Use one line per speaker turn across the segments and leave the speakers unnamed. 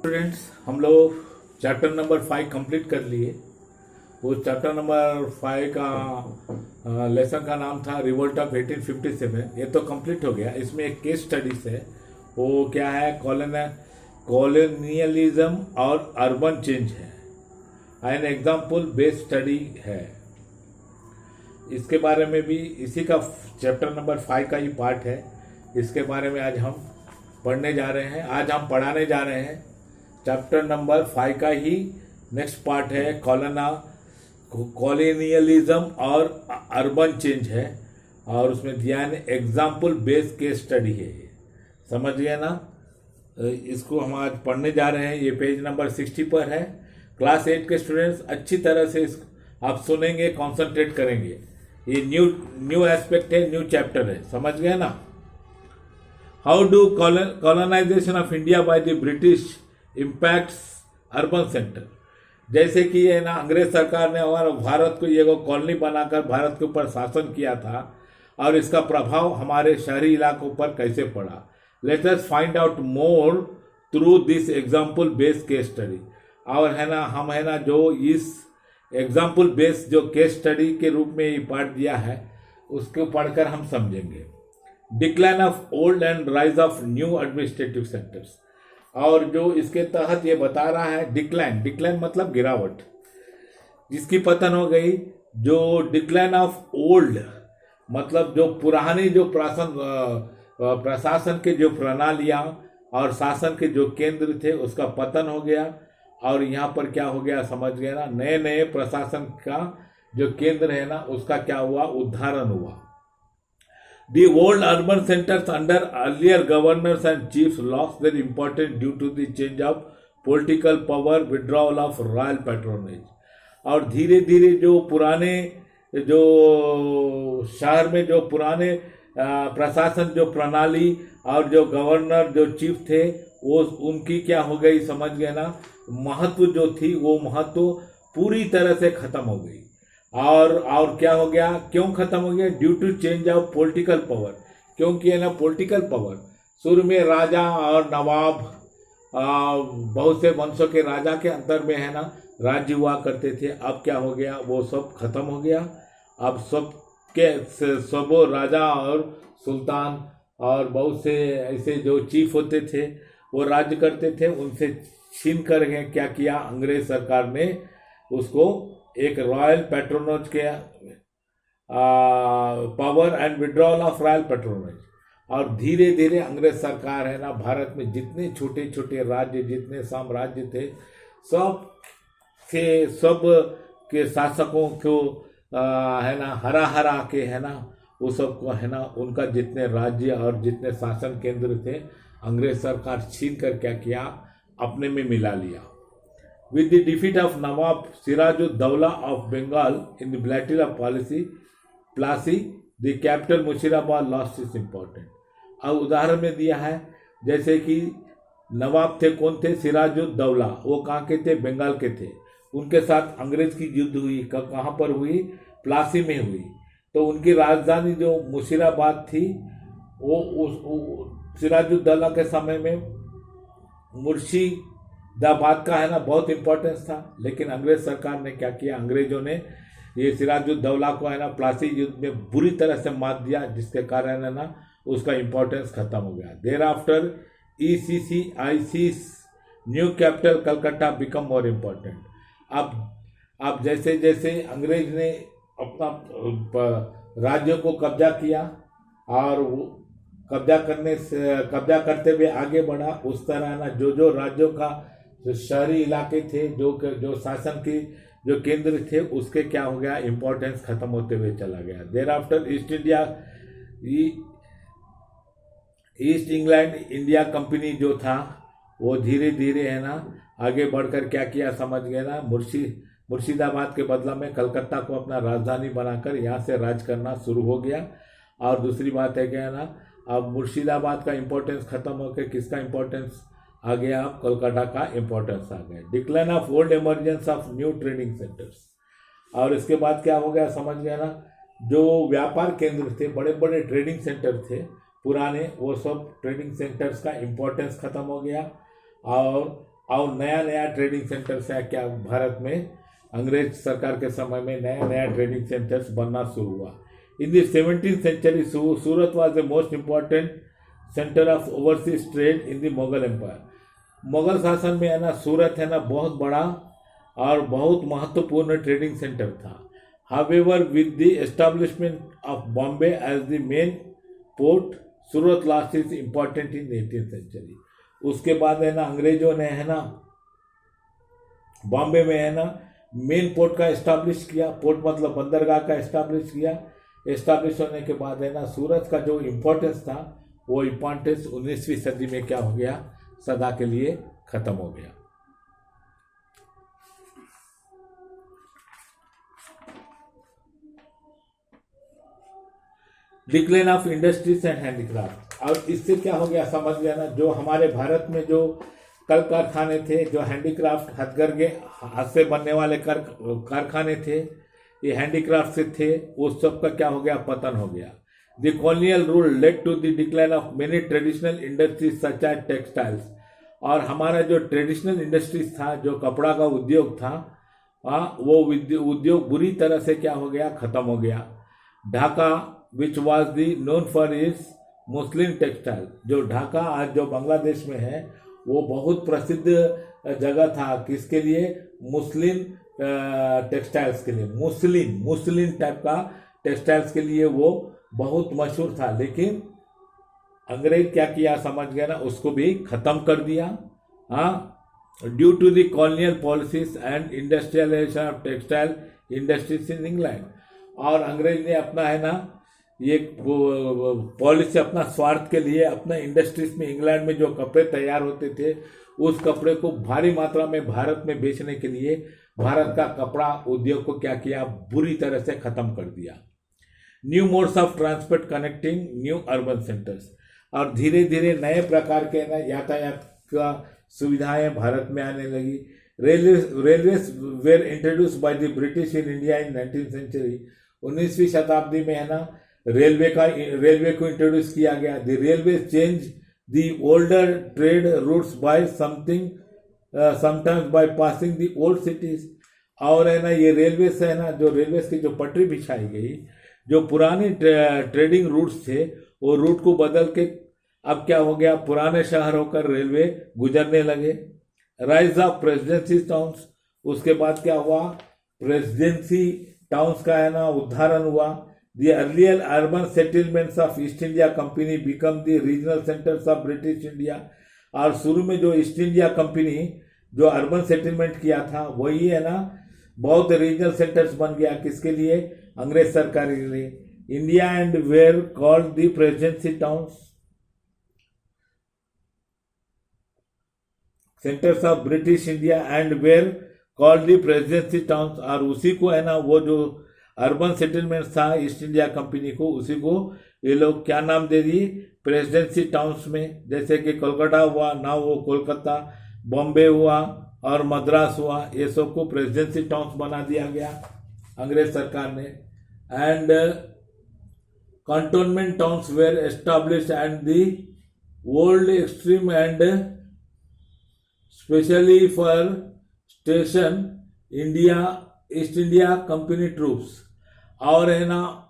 Students, हम लोग chapter number 5 complete कर लिए। उस चैप्टर नंबर 5 का लेसन का नाम था रिवोल्ट ऑफ 1857। ये तो कंप्लीट हो गया। इसमें एक केस स्टडीज है। वो क्या है? कॉलोनियलिज्म और अर्बन चेंज है। एन एग्जाम्पल बेस्ड स्टडी है। इसके बारे में भी इसी का चैप्टर नंबर 5 का ही पार्ट है। इसके बारे में आज हम पढ़ने जा रहे हैं। आज हम पढ़ाने जा रहे हैं चैप्टर नंबर 5 का ही नेक्स्ट पार्ट है। कॉलोनियलिज्म और अर्बन चेंज है, और उसमें दिया है एग्जाम्पल बेस्ड केस स्टडी है। ये समझ गए ना? इसको हम आज पढ़ने जा रहे हैं। ये पेज नंबर 60 पर है। क्लास 8 के स्टूडेंट्स अच्छी तरह से आप सुनेंगे, कॉन्सेंट्रेट करेंगे। ये न्यू एस्पेक्ट है, न्यू चैप्टर है। समझ गए ना? How do colonisation of India by the British impacts urban centre. जैसे कि है ना, अंग्रेज सरकार ने हमारा भारत को ये कॉलोनी बनाकर भारत के ऊपर शासन किया था, और इसका प्रभाव हमारे शहरी इलाकों पर कैसे पड़ा। Let us find out more through this example based case study. और है ना, हम है ना जो इस एग्जाम्पल बेस्ड जो केस स्टडी के रूप में ये पार्ट दिया है, उसको पढ़कर हम समझेंगे। Decline of old and rise of new administrative centres. और जो इसके तहत ये बता रहा है डिक्लाइन मतलब गिरावट, जिसकी पतन हो गई। जो डिक्लाइन ऑफ ओल्ड मतलब जो पुरानी जो प्रशासन के जो प्रणालियां और शासन के जो केंद्र थे, उसका पतन हो गया। और यहाँ पर क्या हो गया, समझ गए ना? नए नए प्रशासन का जो केंद्र है ना, उसका क्या हुआ? उद्धारण हुआ। The old urban centers under earlier governors and chiefs lost their importance due to the change of political power, withdrawal of royal patronage। और धीरे धीरे जो पुराने जो शहर में जो पुराने प्रशासन जो प्रणाली और जो गवर्नर जो चीफ थे, वो उनकी क्या हो गई, समझ गए ना? महत्व जो थी, वो महत्व पूरी तरह से खत्म हो गई। और क्या हो गया? क्यों खत्म हो गया? Due to change of political power. क्योंकि है ना, पॉलिटिकल पावर शुरू में राजा और नवाब, बहुत से वंशों के राजा के अंतर में है ना राज्य हुआ करते थे। अब क्या हो गया? वो सब खत्म हो गया। अब सब राजा और सुल्तान और बहुत से ऐसे जो चीफ होते थे, वो राज्य करते थे। उनसे छीन कर क्या किया अंग्रेज सरकार ने? उसको एक रॉयल पैट्रोनेज के power and withdrawal of royal patronage. और धीरे धीरे अंग्रेज सरकार है ना, भारत में जितने छोटे छोटे राज्य, जितने साम्राज्य थे, सब के शासकों को है ना हरा के है ना, वो सबको है ना, उनका जितने राज्य और जितने शासन केंद्र थे, अंग्रेज सरकार छीन कर क्या किया? अपने में मिला लिया। With the defeat of Nawab Sirajud-Dawla of Bengal in the Battle of Plassey, the capital Mushirabad lost its importance। अब उदाहरण में दिया है, जैसे कि नवाब थे, कौन थे? सिराजुद्दौला। वो कहाँ के थे? बंगाल के थे। उनके साथ अंग्रेज की युद्ध हुई। कहाँ पर हुई? प्लासी में हुई। तो उनकी राजधानी जो मुशीराबाद थी, वो सिराजुद्दौला के समय में मुर्शिदाबाद का है ना बहुत इंपॉर्टेंस था। लेकिन अंग्रेज सरकार ने क्या किया? अंग्रेजों ने ये सिराजुद्दौला को है ना प्लासी युद्ध में बुरी तरह से मात दिया, जिसके कारण है ना उसका इंपॉर्टेंस खत्म हो गया। There after ECCIC new capital Calcutta become more important. अब जैसे जैसे अंग्रेज ने अपना राज्यों को कब्जा किया, और वो कब्जा करते हुए आगे बढ़ा, उस तरह ना जो राज्यों का जो शहरी इलाके थे, जो शासन के जो केंद्र थे, उसके क्या हो गया? इंपॉर्टेंस खत्म होते हुए चला गया। There after east England India company जो था, वो धीरे धीरे है ना आगे बढ़कर क्या किया? समझ गए ना? मुर्शिदाबाद के बदला में कलकत्ता को अपना राजधानी बनाकर यहाँ से राज करना शुरू हो गया। और दूसरी बात है क्या ना, अब मुर्शिदाबाद का इंपॉर्टेंस खत्म होकर किसका इंपॉर्टेंस आ गया? अब कोलकाता का इंपॉर्टेंस आ गया। Decline of old emergence of new trading centres. और इसके बाद क्या हो गया? समझ गया ना? जो व्यापार केंद्र थे, बड़े बड़े ट्रेडिंग सेंटर थे पुराने, वो सब ट्रेडिंग सेंटर्स का इंपॉर्टेंस खत्म हो गया। और और नया नया ट्रेडिंग सेंटर्स है क्या भारत में, अंग्रेज सरकार के समय में नया नया ट्रेडिंग सेंटर्स बनना शुरू हुआ। In the 17th century Surat was the most important centre of overseas trade in the Mughal empire. Mughal शासन में है ना सूरत है ना बहुत बड़ा और बहुत महत्वपूर्ण ट्रेडिंग सेंटर था। However, with the establishment of Bombay as the main port, Surat lost its importance in 18th century। उसके बाद है ना अंग्रेजों ने है ना बॉम्बे में है ना मेन पोर्ट का एस्टाब्लिश किया। पोर्ट मतलब बंदरगाह का एस्टाब्लिश किया। एस्टाब्लिश होने के बाद है ना सूरत का जो इम्पोर्टेंस था वो इम्पोर्टेंस 19वीं सदी में क्या हो गया, सदा के लिए खत्म हो गया। Decline of industries and handicraft. और इससे क्या हो गया समझ गया ना, जो हमारे भारत में जो कल कारखाने थे, जो हैंडीक्राफ्ट हथकरघे हाथ से बनने वाले कारखाने थे, ये हैंडीक्राफ्ट से थे, वो सब का क्या हो गया, पतन हो गया। The colonial rule led to the decline of many traditional industries such as textiles. और हमारा जो ट्रेडिशनल इंडस्ट्रीज था, जो कपड़ा का उद्योग था, वो उद्योग बुरी तरह से क्या हो गया, खत्म हो गया। Dhaka which was the known for is Muslim textile. जो ढाका आज जो बांग्लादेश में है वो बहुत प्रसिद्ध जगह था, किसके लिए, मुस्लिम टेक्सटाइल्स के लिए, मुस्लिम टाइप का टेक्सटाइल्स के लिए वो बहुत मशहूर था। लेकिन अंग्रेज क्या किया समझ गया ना, उसको भी खत्म कर दिया। Due to the colonial policies and industrialisation of textile industries in England. और अंग्रेज ने अपना है ना ये पॉलिसी अपना स्वार्थ के लिए अपना इंडस्ट्रीज में, इंग्लैंड में जो कपड़े तैयार होते थे उस कपड़े को भारी मात्रा में भारत में बेचने के लिए भारत का कपड़ा उद्योग को क्या किया, बुरी तरह से खत्म कर दिया। New modes of transport connecting new urban centres. और धीरे धीरे नए प्रकार के ना यातायात का सुविधाएं भारत में आने लगी। Railways were introduce by the British in India in 19th century. 19वीं शताब्दी में है ना रेलवे को इंट्रोड्यूस किया गया। The railway change the older trade routes by sometimes bypassing the old cities. और है ना ये रेलवे से है ना, जो रेलवे की जो पटरी बिछाई गई, जो पुराने ट्रेडिंग रूट्स थे वो रूट को बदल के अब क्या हो गया, पुराने शहर होकर रेलवे गुजरने लगे। Rise of presidency towns. उसके बाद क्या हुआ, प्रेसिडेंसी टाउन्स का है ना उद्धारण हुआ। The earlier urban settlements of East India Company become the regional centers of British India। और शुरू में जो ईस्ट इंडिया कंपनी जो अर्बन सेटलमेंट किया था वही है ना बहुत रीजनल सेंटर्स बन गया, किसके लिए, अंग्रेज सरकार के लिए। India and where called the presidency towns centres of British India and where called the presidency towns. और उसी को है ना वो जो अर्बन सेटलमेंट था ईस्ट इंडिया कंपनी को, उसी को ये लोग क्या नाम दे दिए, प्रेसिडेंसी टाउन्स में। जैसे कि कोलकाता हुआ ना, वो कोलकाता, बॉम्बे हुआ और मद्रास हुआ, ये सब को प्रेसिडेंसी टाउन्स बना दिया गया अंग्रेज सरकार ने। And cantonment towns were establish and the old extreme and specially for station India East India company troops. और है ना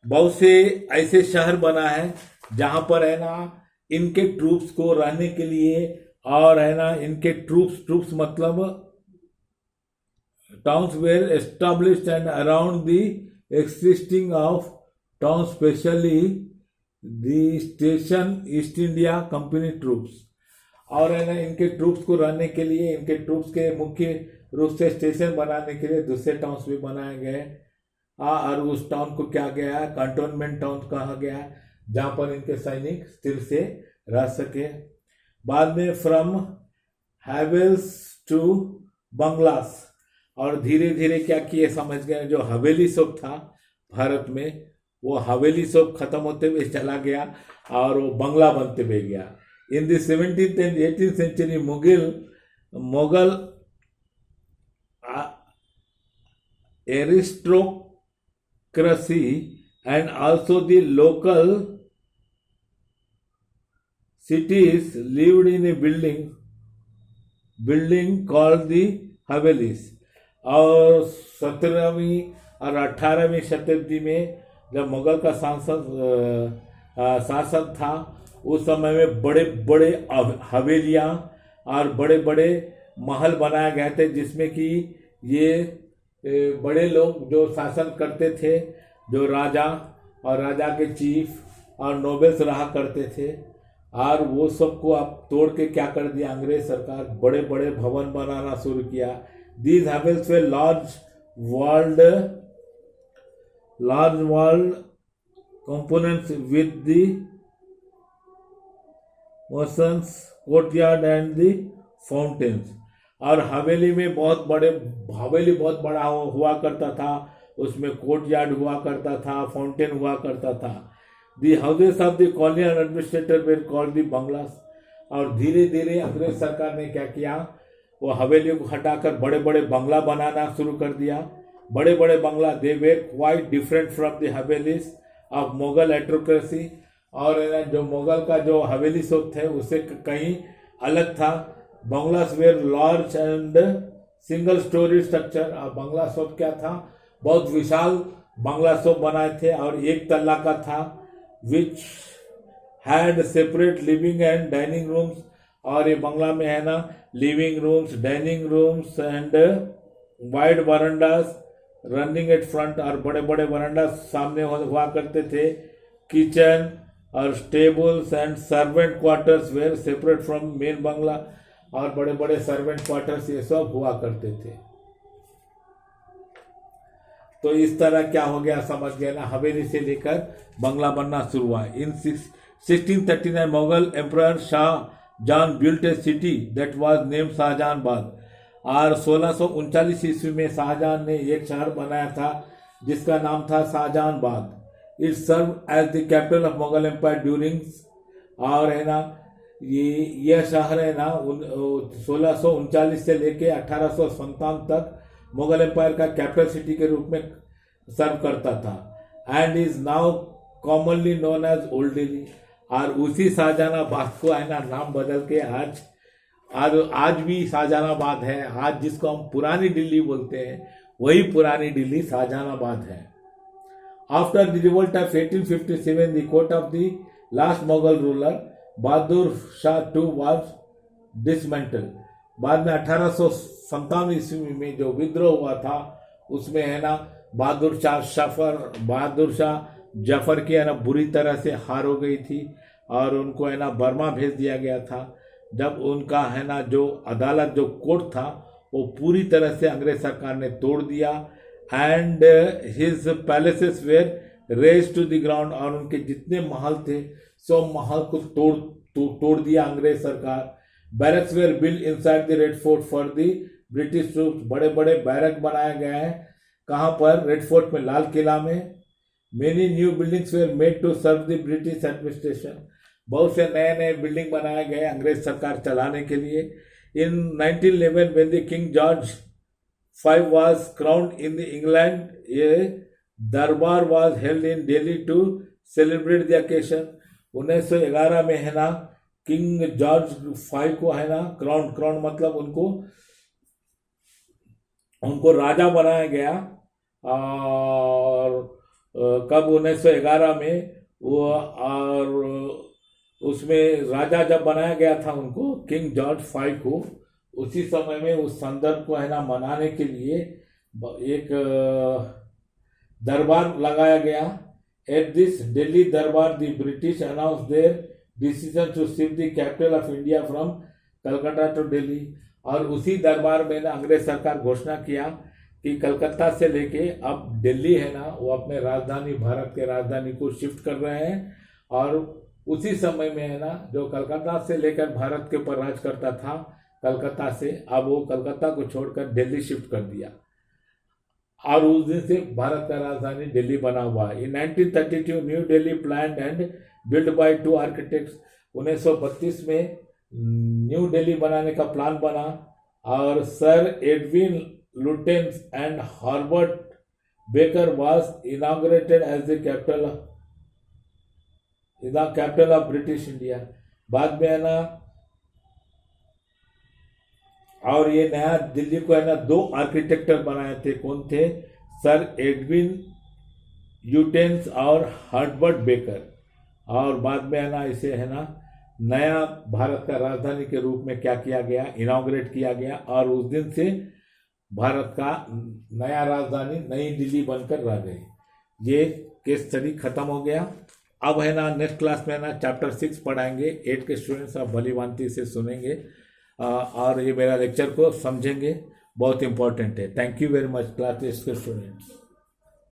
बहुत से ऐसे शहर बना है जहां पर है ना इनके ट्रूप्स को रहने के लिए, और है ना इनके ट्रूप्स मतलब towns were established and around the existing of town specially the station East India company troops. और है ना इनके ट्रूप्स को रहने के लिए, इनके ट्रूप्स के मुख्य रूप से स्टेशन बनाने के लिए दूसरे टाउन्स भी बनाए गए। और उस टाउन को क्या गया है, कंटोनमेंट टाउन कहा गया, जहां पर इनके सैनिक स्थिर से रह सके। बाद में फ्रॉम हैवेल्स टू बंगलास। और धीरे धीरे क्या किए समझ गए, जो हवेली सब था भारत में वो हवेली सब खत्म होते हुए चला गया और वो बंगला बनते हुए गया। इन the 17th and 18th century Mughal aristocracy and also the local cities lived in a building building called the havelis. और 17वीं और 18वीं शताब्दी में जब मुगल का शासन था, उस समय में बड़े बड़े हवेलियाँ और बड़े बड़े महल बनाए गए थे, जिसमें कि ये बड़े लोग जो शासन करते थे, जो राजा और राजा के चीफ और नोबेल्स रहा करते थे, और वो सबको अब तोड़ के क्या कर दिया अंग्रेज सरकार, बड़े बड़े भवन बनाना शुरू किया। These Havells way large walled components with the motions, courtyard and the fountains। और हवेली में बहुत बड़े, हवेली बहुत बड़ा हुआ करता था, उसमें कोर्टयार्ड हुआ करता था, फाउंटेन हुआ करता था। The houses of the colonial administrator were called the bungalows. और धीरे धीरे अंग्रेज सरकार ने क्या किया, वो हवेलियों को हटाकर बड़े बड़े बंगला बनाना शुरू कर दिया। बड़े बड़े बंगला they were quite different from the havelis of Mughal aristocracy. और जो मुगल का जो हवेली सब थे उससे कहीं अलग था। Bungalows were large and single storey structure. और बंगला सब क्या था, बहुत विशाल बंगला सब बनाए थे और एक तल्ला का था, which had separate living and dining rooms. और ये बंगला में है ना living rooms, dining rooms and wide verandas running at front. और बड़े बड़े वरांडा सामने हुआ करते थे। किचन और stables and servant quarters were separate from main bungalow. और बड़े बड़े सर्वेंट क्वार्टर्स ये सब हुआ करते थे। तो इस तरह क्या हो गया समझ गया ना, हवेली से लेकर बंगला बनना शुरू हुआ। In 1639 Mughal emperor Shahjahan built a city that was named Shahjahanabad. और 1639 ईस्वी में शाहजहां ने एक शहर बनाया था जिसका नाम था Shahjahanabad. It serve as the capital of Mughal empire during. और है ना यह शहर है ना 1639 से लेके 1857 तक मुगल एम्पायर का कैपिटल सिटी के रूप में सर्व करता था। And is now commonly known as old Delhi. और उसी शाहजहानाबाद को है ना नाम बदल के आज भी शाहजहानाबाद है। आज जिसको हम पुरानी दिल्ली बोलते हैं वही पुरानी दिल्ली शाहजहानाबाद है। After the revolt of 1857 the court of the last Mughal ruler Bahadur Shah two was dismantle. बाद में 1857 ईस्वी में जो विद्रोह हुआ था उसमें है ना बहादुर शाह जफर की है ना बुरी तरह से हार हो गई थी और उनको है ना बर्मा भेज दिया गया था। जब उनका है ना जो अदालत जो कोर्ट था वो पूरी तरह से अंग्रेज सरकार ने तोड़ दिया। And his palaces were raze to the ground. और उनके जितने महल थे सब महल को तोड़ दिया अंग्रेज सरकार। Barracks were build inside the red fort for the British troops. बड़े बड़े बैरक बनाए गए हैं कहाँ पर, रेड फोर्ट में, लाल किला में। Many new buildings were made to serve the British administration. बहुत से नए नए बिल्डिंग बनाए गए अंग्रेज सरकार चलाने के लिए। इन 1911 when the King George V was crowned in the England, a दरबार was held in Delhi to celebrate the occasion। 1911 में है ना किंग जॉर्ज V को है ना क्राउन मतलब उनको राजा बनाया गया। और कब 1911 में वो, और उसमें राजा जब बनाया गया था उनको किंग जॉर्ज V को, उसी समय में उस संदर्भ को है ना मनाने के लिए एक दरबार लगाया गया। Eight this Delhi Durbar the British announce their decision to shift the capital of India from Calcutta to Delhi. और उसी दरबार में ना अंग्रेज सरकार घोषणा किया कि कलकत्ता से लेके अब दिल्ली है ना वो अपने राजधानी, भारत के राजधानी को शिफ्ट कर रहे हैं। और उसी समय में है ना जो कलकत्ता से लेकर भारत के ऊपर राज करता था कलकत्ता से, अब वो कलकत्ता को छोड़कर दिल्ली शिफ्ट कर दिया। और उस दिन से भारत का राजधानी दिल्ली बना हुआ है। In 1932 New Delhi planned and build by 2 architects. 1932 में न्यू दिल्ली बनाने का प्लान बना और Sir Edwin Lutyens and Herbert Baker was inaugurated as the capital of British India. बाद में है ना और ये नया दिल्ली को है ना 2 आर्किटेक्टर बनाए थे। कौन थे? सर एडविन यूटेंस और हर्बर्ट बेकर। और बाद में है ना इसे है ना नया भारत का राजधानी के रूप में क्या किया गया? इनॉग्रेट किया गया। और उस दिन से भारत का नया राजधानी नई दिल्ली बनकर रह गई। ये केस स्टडी खत्म हो गया। अब है ना नेक्स्ट क्लास में है ना चैप्टर 6 पढ़ाएंगे। 8 के स्टूडेंट्स आप भली भांति से सुनेंगे और ये मेरा लेक्चर को समझेंगे। बहुत इंपॉर्टेंट है। Thank you very much class 8 के स्टूडेंट्स।